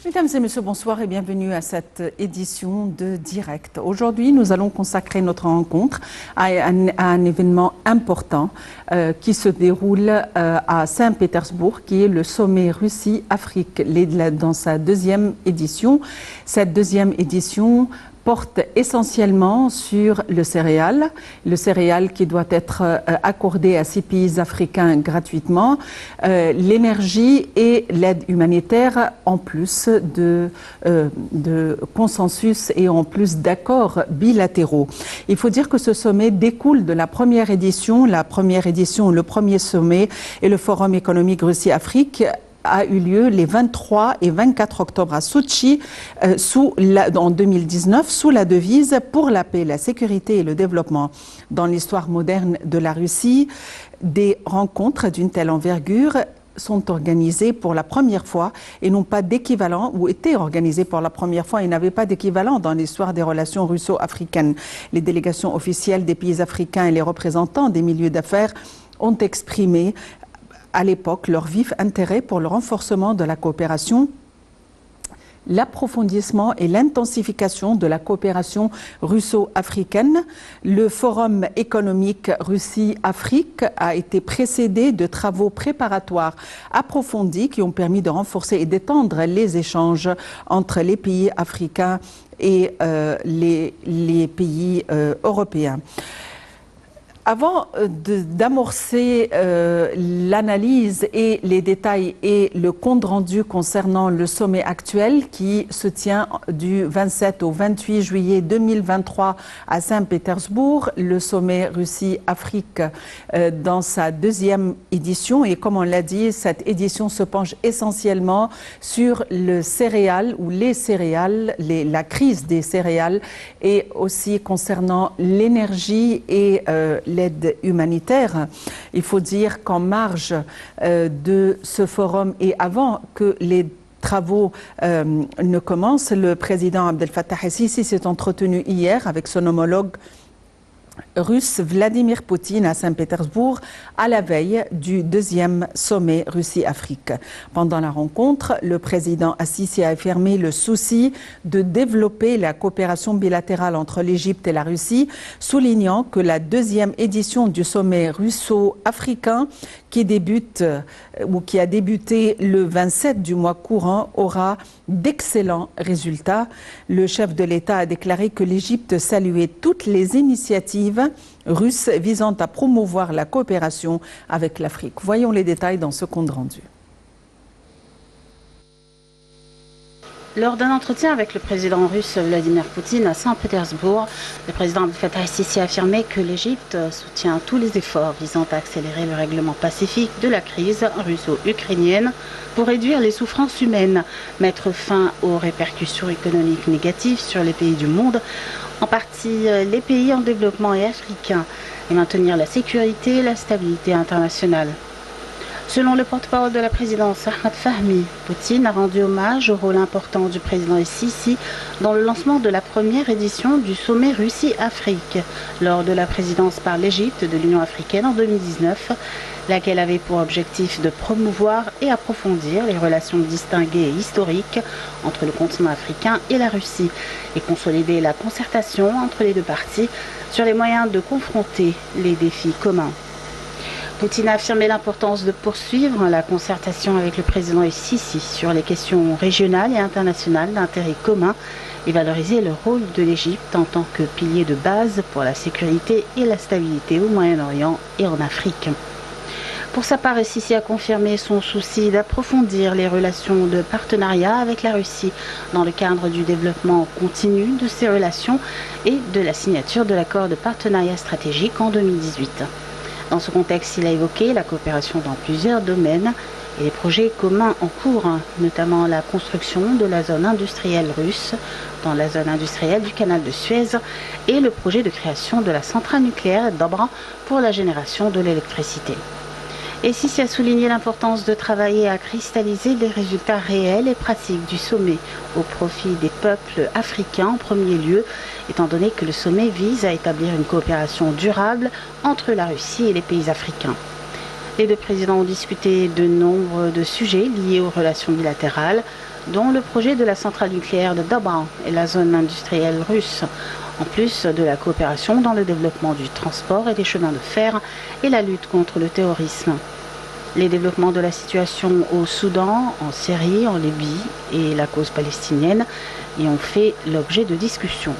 Mesdames et messieurs, bonsoir et bienvenue à cette édition de Direct. Aujourd'hui, nous allons consacrer notre rencontre à un événement important qui se déroule à Saint-Pétersbourg, qui est le sommet Russie-Afrique dans sa deuxième édition. Cette deuxième édition porte essentiellement sur le céréal qui doit être accordé à 6 pays africains gratuitement, l'énergie et l'aide humanitaire, en plus de consensus et en plus d'accords bilatéraux. Il faut dire que ce sommet découle de la première édition, le premier sommet et le Forum économique Russie-Afrique a eu lieu les 23 et 24 octobre à Sochi en 2019 sous la devise « Pour la paix, la sécurité et le développement dans l'histoire moderne de la Russie ». Des rencontres d'une telle envergure sont organisées pour la première fois et n'ont pas d'équivalent, ou étaient organisées pour la première fois et n'avaient pas d'équivalent dans l'histoire des relations russo-africaines. Les délégations officielles des pays africains et les représentants des milieux d'affaires ont exprimé à l'époque leur vif intérêt pour le renforcement de la coopération, l'approfondissement et l'intensification de la coopération russo-africaine. Le Forum économique Russie-Afrique a été précédé de travaux préparatoires approfondis qui ont permis de renforcer et d'étendre les échanges entre les pays africains et les pays européens. Avant d'amorcer l'analyse et les détails et le compte rendu concernant le sommet actuel qui se tient du 27 au 28 juillet 2023 à Saint-Pétersbourg, le sommet Russie-Afrique dans sa deuxième édition. Et comme on l'a dit, cette édition se penche essentiellement sur le céréal ou les céréales, la crise des céréales, et aussi concernant l'énergie et l'aide humanitaire. Il faut dire qu'en marge de ce forum et avant que les travaux ne commencent, le président Abdel Fattah el-Sisi s'est entretenu hier avec son homologue russe Vladimir Poutine à Saint-Pétersbourg à la veille du deuxième sommet Russie-Afrique. Pendant la rencontre, le président Sisi a affirmé le souci de développer la coopération bilatérale entre l'Égypte et la Russie, soulignant que la deuxième édition du sommet russo-africain qui a débuté le 27 du mois courant aura d'excellents résultats. Le chef de l'État a déclaré que l'Égypte saluait toutes les initiatives russes visant à promouvoir la coopération avec l'Afrique. Voyons les détails dans ce compte rendu. Lors d'un entretien avec le président russe Vladimir Poutine à Saint-Pétersbourg, le président Abdel Fattah el-Sisi a affirmé que l'Égypte soutient tous les efforts visant à accélérer le règlement pacifique de la crise russo-ukrainienne pour réduire les souffrances humaines, mettre fin aux répercussions économiques négatives sur les pays du monde, en partie les pays en développement et africains, et maintenir la sécurité et la stabilité internationale. Selon le porte-parole de la présidence, Ahmed Fahmy, Poutine a rendu hommage au rôle important du président el-Sisi dans le lancement de la première édition du sommet Russie-Afrique lors de la présidence par l'Égypte de l'Union africaine en 2019, laquelle avait pour objectif de promouvoir et approfondir les relations distinguées et historiques entre le continent africain et la Russie et consolider la concertation entre les deux parties sur les moyens de confronter les défis communs. Poutine a affirmé l'importance de poursuivre la concertation avec le président el-Sisi sur les questions régionales et internationales d'intérêt commun et valoriser le rôle de l'Égypte en tant que pilier de base pour la sécurité et la stabilité au Moyen-Orient et en Afrique. Pour sa part, el-Sisi a confirmé son souci d'approfondir les relations de partenariat avec la Russie dans le cadre du développement continu de ces relations et de la signature de l'accord de partenariat stratégique en 2018. Dans ce contexte, il a évoqué la coopération dans plusieurs domaines et les projets communs en cours, notamment la construction de la zone industrielle russe dans la zone industrielle du canal de Suez et le projet de création de la centrale nucléaire d'Abra pour la génération de l'électricité. el-Sisi a souligné l'importance de travailler à cristalliser les résultats réels et pratiques du sommet au profit des peuples africains en premier lieu, étant donné que le sommet vise à établir une coopération durable entre la Russie et les pays africains. Les deux présidents ont discuté de nombre de sujets liés aux relations bilatérales, dont le projet de la centrale nucléaire de Doba et la zone industrielle russe, en plus de la coopération dans le développement du transport et des chemins de fer et la lutte contre le terrorisme. Les développements de la situation au Soudan, en Syrie, en Libye et la cause palestinienne y ont fait l'objet de discussions.